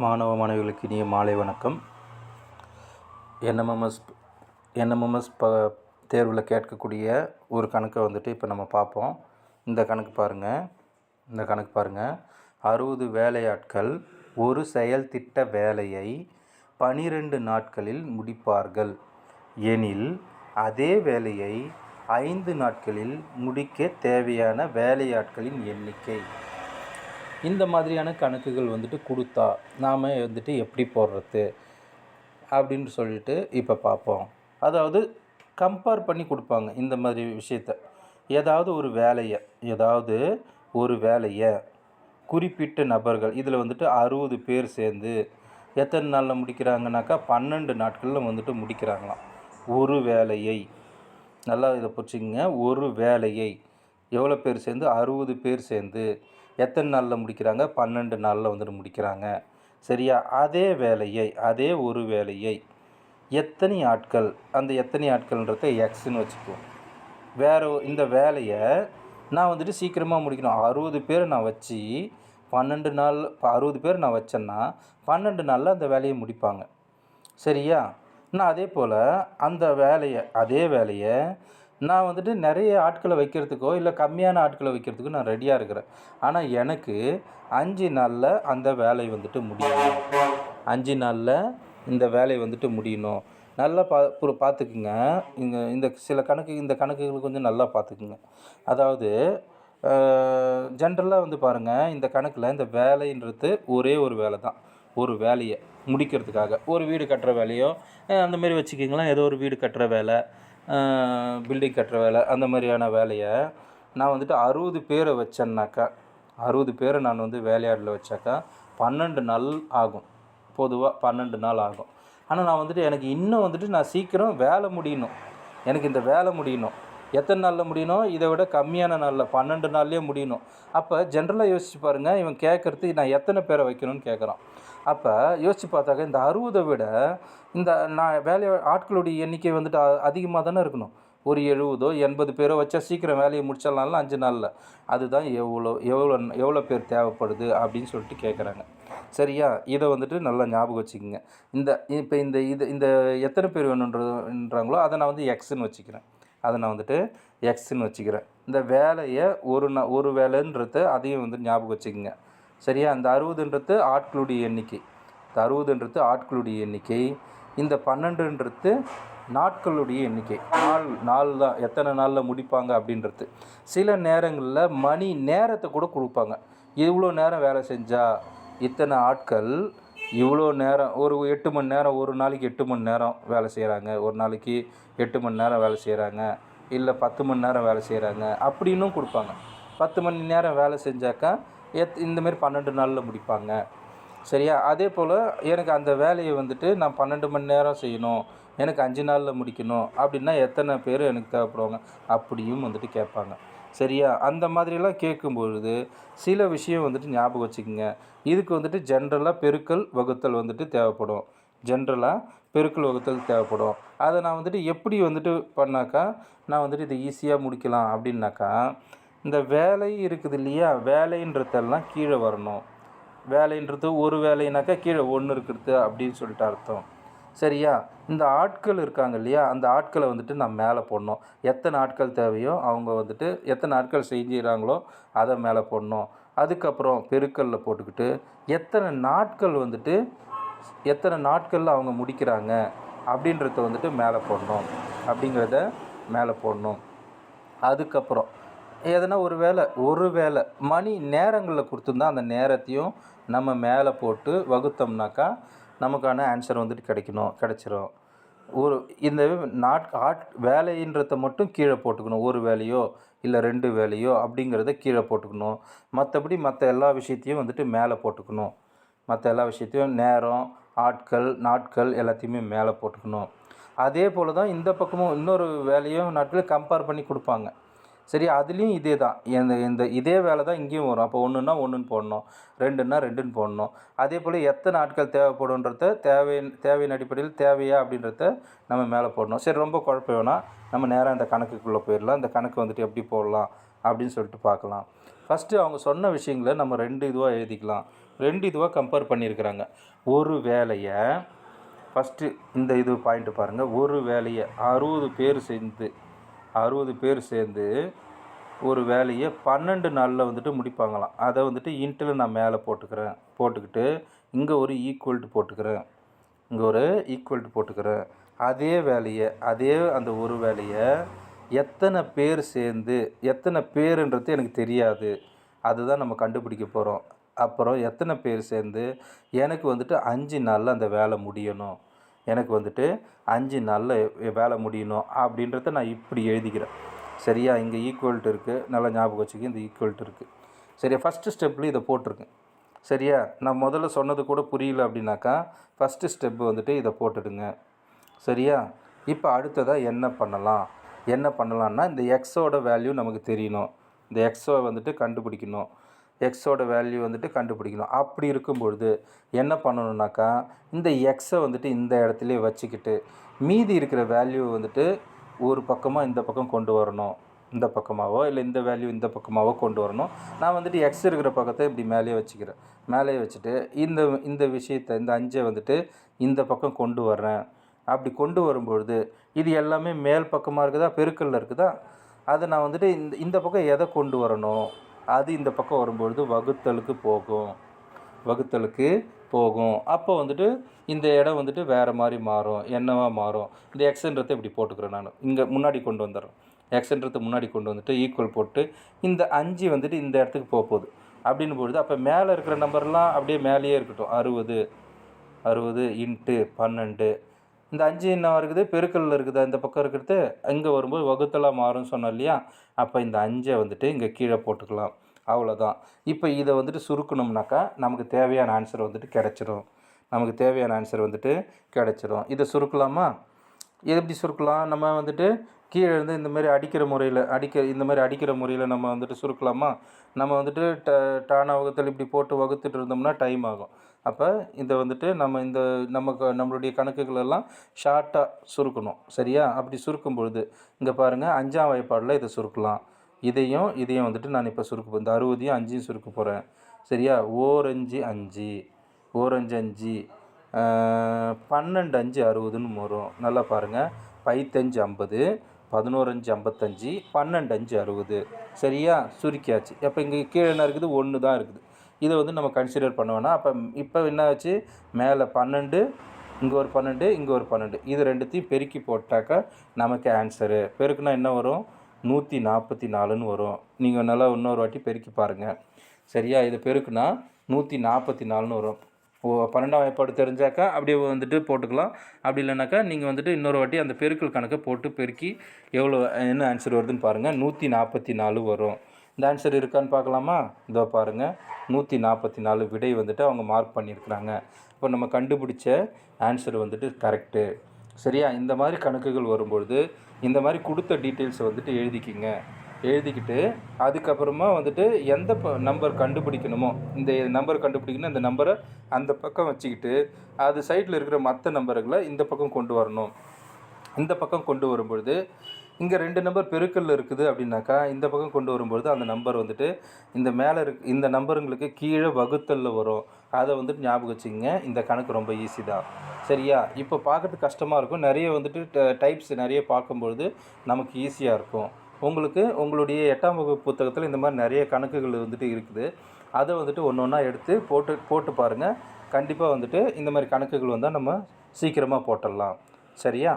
மாணவ மாணவிகளுக்கு இனிய மாலை வணக்கம். என்எம்எம்எஸ் தேர்வில் கேட்கக்கூடிய ஒரு கணக்கை வந்துட்டு இப்போ நம்ம பார்ப்போம். இந்த கணக்கு பாருங்கள். 60 வேலையாட்கள் ஒரு செயல் திட்ட வேலையை 12 நாட்களில் முடிப்பார்கள் எனில் அதே வேலையை 5 நாட்களில் முடிக்க தேவையான வேலையாட்களின் எண்ணிக்கை. இந்த மாதிரியான கணக்குகள் வந்துட்டு கொடுத்தா நாம் வந்துட்டு எப்படி போடுறது அப்படின்னு சொல்லிட்டு இப்போ பார்ப்போம். அதாவது கம்பேர் பண்ணி கொடுப்பாங்க இந்த மாதிரி விஷயத்த. ஏதாவது ஒரு வேலையை குறிப்பிட்ட நபர்கள் இதில் வந்துட்டு 60 பேர் சேர்ந்து எத்தனை நாளில் முடிக்கிறாங்கனாக்கா 12 நாட்களில் வந்துட்டு முடிக்கிறாங்களாம். ஒரு வேலையை நல்லா இதை புரிச்சுக்கங்க. ஒரு வேலையை எவ்வளோ பேர் சேர்ந்து 60 பேர் சேர்ந்து எத்தனை நாளில் முடிக்கிறாங்க? 12 நாளில் வந்துட்டு முடிக்கிறாங்க. சரியா? அதே ஒரு வேலையை எத்தனை ஆட்கள், அந்த எத்தனை ஆட்கள்ன்றத எக்ஸ்ன்னு வச்சுக்குவோம். இந்த வேலையை நான் வந்துட்டு சீக்கிரமாக முடிக்கணும். 60 பேர் நான் வச்சு 12 நாள் 60 பேர் நான் வச்சேன்னா 12 நாளில் அந்த வேலையை முடிப்பாங்க. சரியா? நான் அதே போல் அதே வேலையை நான் வந்துட்டு நிறைய ஆட்களை வைக்கிறதுக்கோ இல்லை கம்மியான ஆட்களை வைக்கிறதுக்கோ நான் ரெடியாக இருக்கிறேன். ஆனால் எனக்கு 5 நாளில் அந்த வேலை வந்துட்டு முடியணும். 5 நாளில் இந்த வேலை வந்துட்டு முடியணும். நல்லா பார்த்துக்குங்க. இந்த கணக்குகள் கொஞ்சம் நல்லா பார்த்துக்குங்க. அதாவது ஜென்ரலாக வந்து பாருங்கள், இந்த கணக்கில் இந்த வேலைன்றது ஒரே ஒரு வேலை தான். ஒரு வேலையை முடிக்கிறதுக்காக ஒரு வீடு கட்டுற வேலையோ அந்தமாரி வச்சுக்கிங்களேன். ஏதோ ஒரு வீடு கட்டுற வேலை, பில்டிங் கட்டுற வேலை, அந்த மாதிரியான வேலையை நான் வந்துட்டு 60 பேரை வச்சேன்னாக்கா 60 பேரை நான் வந்து வேலையாடில் வச்சாக்கா 12 நாள் ஆகும். பொதுவாக 12 நாள் ஆகும். ஆனால் நான் வந்துட்டு எனக்கு இன்னும் வந்துட்டு நான் சீக்கிரம் வேலை முடியணும். எனக்கு இந்த வேலை முடியணும். எத்தனை நாளில் முடியணும்? இதை விட கம்மியான நாளில் 12 நாள்லேயே முடியணும். அப்போ ஜென்ரலாக யோசிச்சு பாருங்கள், இவன் கேட்குறது நான் எத்தனை பேரை வைக்கணும்னு கேட்குறான். அப்போ யோசித்து பார்த்தாக்க இந்த 60 விட இந்த ஆட்களுடைய எண்ணிக்கை வந்துட்டு அதிகமாக தானே இருக்கணும். ஒரு 70 80 பேரோ வச்சா சீக்கிரம் வேலையை முடிச்சிடலாம்ல 5 நாளில். அதுதான் எவ்வளோ பேர் தேவைப்படுது அப்படின்னு சொல்லிட்டு கேட்குறாங்க. சரியா? இதை வந்துட்டு நல்லா ஞாபகம் வச்சுக்கோங்க. இந்த எத்தனை பேர் வேணுன்றாங்களோ அதை நான் வந்து எக்ஸ்ன்னு வச்சுக்கிறேன். இந்த வேலையை ஒரு வேலைன்றத அதையும் வந்து ஞாபகம் வச்சுக்கோங்க. சரியா? இந்த 60ன்றது ஆட்களுடைய எண்ணிக்கை. இந்த 12ன்றது நாட்களுடைய எண்ணிக்கை. நாள் தான், எத்தனை நாளில் முடிப்பாங்க அப்படின்றது. சில நேரங்களில் மணி நேரத்தை கூட கொடுப்பாங்க. இவ்வளோ நேரம் வேலை செஞ்சால் இத்தனை ஆட்கள் இவ்வளோ நேரம், ஒரு 8 மணி நேரம், ஒரு நாளைக்கு 8 மணி நேரம் வேலை செய்கிறாங்க, ஒரு நாளைக்கு 8 மணி நேரம் வேலை செய்கிறாங்க, இல்லை 10 மணி நேரம் வேலை செய்கிறாங்க அப்படின்னும் கொடுப்பாங்க. 10 மணி நேரம் வேலை செஞ்சாக்கா இந்தமாரி 12 நாளில் முடிப்பாங்க. சரியா? அதே போல் எனக்கு அந்த வேலையை வந்துட்டு நான் 12 மணி நேரம் செய்யணும், எனக்கு 5 நாளில் முடிக்கணும் அப்படின்னா எத்தனை பேர் எனக்கு தேவைப்படுவாங்க அப்படியும் வந்துட்டு கேட்பாங்க. சரியா? அந்த மாதிரிலாம் கேட்கும்பொழுது சில விஷயம் வந்துட்டு ஞாபகம் வச்சுக்கோங்க. இதுக்கு வந்துட்டு ஜென்ரலாக பெருக்கல் வகுத்தல் வந்துட்டு தேவைப்படும். அதை நான் வந்துட்டு எப்படி வந்துட்டு பண்ணாக்கா நான் வந்துட்டு இதை ஈஸியாக முடிக்கலாம் அப்படின்னாக்கா, இந்த வேலை இருக்குது இல்லையா, வேலைன்றதெல்லாம் கீழே வரணும். வேலைன்றது ஒரு வேலைனாக்கா கீழே 1 இருக்கிறது அப்படின்னு சொல்லிட்டு அர்த்தம். சரியா? இந்த ஆட்கள் இருக்காங்க இல்லையா, அந்த ஆட்களை வந்துட்டு நான் மேலே போடணும். எத்தனை ஆட்கள் தேவையோ அவங்க வந்துட்டு எத்தனை ஆட்கள் செஞ்சுறாங்களோ அதை மேலே போடணும். அதுக்கப்புறம் பெருக்கல்ல போட்டுக்கிட்டு எத்தனை நாட்களில் அவங்க முடிக்கிறாங்க அப்படின்றத வந்துட்டு மேலே போடணும். அதுக்கப்புறம் எதனா ஒரு வேலை மணி நேரங்களில் கொடுத்துருந்தா அந்த நேரத்தையும் நம்ம மேலே போட்டு வகுத்தோம்னாக்கா நமக்கான ஆன்சர் வந்துட்டு கிடச்சிரும். இந்த வேலைன்றதை மட்டும் கீழே போட்டுக்கணும். ஒரு வேலையோ இல்லை 2 வேலையோ அப்படிங்கிறத கீழே போட்டுக்கணும். மற்றபடி மற்ற எல்லா விஷயத்தையும் வந்துட்டு மேலே போட்டுக்கணும். நேரம், ஆட்கள், நாட்கள் எல்லாத்தையுமே மேலே போட்டுக்கணும். அதே போல் தான் இந்த பக்கமும் இன்னொரு வேலையும் நாட்கள் கம்பேர் பண்ணி கொடுப்பாங்க. சரி, அதுலேயும் இதே தான். இதே வேலை தான் இங்கேயும் வரும். அப்போ 1ன்னா 1ன்னு போடணும், 2ன்னா 2ன்னு போடணும். அதே போல் எத்தனை ஆட்கள் தேவைப்படுன்றத தேவையின் அடிப்படையில் தேவையா அப்படின்றத நம்ம மேலே போடணும். சரி, ரொம்ப குழப்பம் வேணாம், நம்ம நேராக இந்த கணக்குக்குள்ளே போயிடலாம். இந்த கணக்கு வந்துட்டு எப்படி போடலாம் அப்படின்னு சொல்லிட்டு பார்க்கலாம். ஃபஸ்ட்டு அவங்க சொன்ன விஷயங்களை நம்ம 2 இதுவாக எழுதிக்கலாம். 2 இதுவாக கம்பேர் பண்ணியிருக்கிறாங்க. ஒரு வேலையை ஃபஸ்ட்டு இந்த இது பாயிண்ட்டு பாருங்கள். ஒரு வேலையை 60 பேர் சேர்ந்து ஒரு வேலையை 12 நாளில் வந்துட்டு முடிப்பாங்களாம். அதை வந்துட்டு இன்ட்டில் நான் மேலே போட்டுக்கிட்டு இங்கே ஒரு ஈக்குவல்ட்டு போட்டுக்கிறேன். அதே வேலையை அந்த ஒரு வேலையை எத்தனை பேர் சேர்ந்து, எத்தனை பேருன்றது எனக்கு தெரியாது, அதுதான் நம்ம கண்டுபிடிக்க போகிறோம். அப்புறம் எத்தனை பேர் சேர்ந்து எனக்கு வந்துட்டு 5 நாளில் அந்த வேலை முடியணும், எனக்கு வந்துட்டு 5 நாளில் வேலை முடியணும் அப்படின்றத நான் இப்படி எழுதிக்கிறேன். சரியா? இங்கே ஈக்குவல்ட்டு இருக்குது, நல்லா ஞாபகம் வச்சுக்க. இந்த ஈக்குவல்ட்டு இருக்குது. சரியா? ஃபஸ்ட்டு ஸ்டெப்பில் இதை போட்டிருக்கேன். சரியா? நான் முதல்ல சொன்னது கூட புரியல அப்படின்னாக்கா ஃபஸ்ட்டு ஸ்டெப்பு வந்துட்டு இதை போட்டுடுங்க. சரியா? இப்போ அடுத்ததாக என்ன பண்ணலான்னா இந்த எக்ஸோட வேல்யூ நமக்கு தெரியணும். இந்த எக்ஸை வந்துட்டு கண்டுபிடிக்கணும். அப்படி இருக்கும்பொழுது என்ன பண்ணணுன்னாக்கா இந்த எக்ஸை வந்துட்டு இந்த இடத்துலையே வச்சுக்கிட்டு மீதி இருக்கிற வேல்யூ வந்துட்டு ஒரு பக்கமாக இந்த பக்கம் கொண்டு வரணும். இந்த பக்கமாகவோ இல்லை இந்த வேல்யூ இந்த பக்கமாகவோ கொண்டு வரணும். நான் வந்துட்டு எக்ஸ் இருக்கிற பக்கத்தை இப்படி மேலேயே வச்சுட்டு இந்த விஷயத்தை இந்த 5 வந்துட்டு இந்த பக்கம் கொண்டு வர்றேன். அப்படி கொண்டு வரும்பொழுது இது எல்லாமே மேல் பக்கமாக இருக்குதா, பெருக்கல்ல இருக்குதா, அதை நான் வந்துட்டு இந்த பக்கம் எதை கொண்டு வரணும், அது இந்த பக்கம் வரும்பொழுது வகுத்தலுக்கு போகும். அப்போ வந்துட்டு இந்த இடம் வந்துட்டு வேறு மாதிரி மாறும். என்னவாக மாறும்? இந்த எக்ஸுன்றதை இப்படி போட்டுக்கிறேன். நான் இங்கே முன்னாடி கொண்டு வந்துடுறேன். எக்ஸுன்றதை முன்னாடி கொண்டு வந்துட்டு ஈக்குவல் போட்டு இந்த 5 வந்துட்டு இந்த இடத்துக்கு போகுது அப்படின்னு பொழுது அப்போ மேலே இருக்கிற நம்பர்லாம் அப்படியே மேலேயே இருக்கட்டும். 60 இன்ட்டு 12. இந்த 5 என்ன இருக்குது, பெருக்கல்ல இருக்குதா, இந்த பக்கம் இருக்கிறது இங்கே வரும்போது வகுத்தலாக மாறும்னு சொன்னோம் இல்லையா? அப்போ இந்த 5 வந்துட்டு இங்கே கீழே போட்டுக்கலாம். அவ்வளோதான். இப்போ இதை வந்துட்டு சுருக்கணும்னாக்கா நமக்கு தேவையான ஆன்சர் வந்துட்டு கிடச்சிரும். இதை சுருக்கலாமா? இது எப்படி சுருக்கலாம்? நம்ம வந்துட்டு கீழே இருந்து இந்த மாதிரி அடிக்கிற முறையில் நம்ம வந்துட்டு சுருக்கலாமா? நம்ம வந்துட்டு டானா வகுத்தல் இப்படி போட்டு வகுத்துட்டு இருந்தோம்னா டைம் ஆகும். அப்போ இதை வந்துட்டு நம்மளுடைய கணக்குகளெல்லாம் ஷார்ட்டாக சுருக்கணும். சரியா? அப்படி சுருக்கும் பொழுது இங்கே பாருங்கள், 5ஆம் வாய்ப்பாடில் இதை சுருக்கலாம். இதையும் வந்துட்டு நான் இப்போ இந்த 60ஐயும் 5ஐயும் சுருக்க போகிறேன். சரியா? 4 5 5 12 5 60ன்னு வரும். நல்லா பாருங்கள். 5 50, 11 55, 12 5 60. சரியா? சுருக்கியாச்சு. அப்போ இங்கே கீழே என்ன இருக்குது? 1 தான் இருக்குது. இதை வந்து நம்ம கன்சிடர் பண்ண வேணாம். இப்போ என்ன ஆச்சு? மேலே 12, இங்கே ஒரு 12, இங்கே ஒரு 12, இது ரெண்டுத்தையும் பெருக்கி போட்டாக்கா நமக்கு ஆன்சரு. பெருக்குனா என்ன வரும்? 144ன்னு வரும். நீங்கள் நல்லா இன்னொரு வாட்டி பெருக்கி பாருங்கள். சரியா? இதை பெருக்குனா 144ன்னு வரும். 12ஆம் வாய்ப்பாடு தெரிஞ்சாக்கா அப்படியே வந்துட்டு போட்டுக்கலாம். அப்படி இல்லைனாக்கா நீங்கள் வந்துட்டு இன்னொரு வாட்டி அந்த பெருக்கல் கணக்கை போட்டு பெருக்கி என்ன ஆன்சர் வருதுன்னு பாருங்கள். 144 வரும். இந்த ஆன்சர் இருக்கான்னு பார்க்கலாமா? இதோ பாருங்கள், 144 விடை வந்துட்டு அவங்க மார்க் பண்ணியிருக்கிறாங்க. இப்போ நம்ம கண்டுபிடிச்ச ஆன்சர் வந்துட்டு கரெக்டு. சரியா? இந்த மாதிரி கணக்குகள் வரும்பொழுது இந்த மாதிரி கொடுத்த டீட்டெயில்ஸை வந்துட்டு எழுதிக்கிட்டு அதுக்கப்புறமா வந்துட்டு எந்த நம்பர் கண்டுபிடிக்கணுமோ, இந்த நம்பர் கண்டுபிடிக்கணும், இந்த நம்பரை அந்த பக்கம் வச்சுக்கிட்டு அது சைடில் இருக்கிற மற்ற நம்பர்களை இந்த பக்கம் கொண்டு வரணும். இந்த பக்கம் கொண்டு வரும்பொழுது இங்கே 2 நம்பர் பெருக்கல்ல இருக்குது அப்படின்னாக்கா இந்த பக்கம் கொண்டு வரும்பொழுது அந்த நம்பர் வந்துட்டு இந்த மேலே இந்த நம்பருங்களுக்கு கீழே வகுத்தலில் வரும். அதை வந்துட்டு ஞாபகம் வச்சுங்க. இந்த கணக்கு ரொம்ப ஈஸி தான். சரியா? இப்போ பார்க்கறதுக்கு கஷ்டமாக இருக்கும். நிறைய வந்துட்டு டைப்ஸ் நிறைய பார்க்கும்பொழுது நமக்கு ஈஸியாக இருக்கும். உங்களுடைய 8ஆம் வகுப்பு புத்தகத்தில் இந்த மாதிரி நிறைய கணக்குகள் வந்துட்டு இருக்குது. அதை வந்துட்டு ஒன்று ஒன்றா எடுத்து போட்டு பாருங்கள். கண்டிப்பாக வந்துட்டு இந்த மாதிரி கணக்குகள் வந்தால் நம்ம சீக்கிரமாக போட்டுடலாம். சரியா?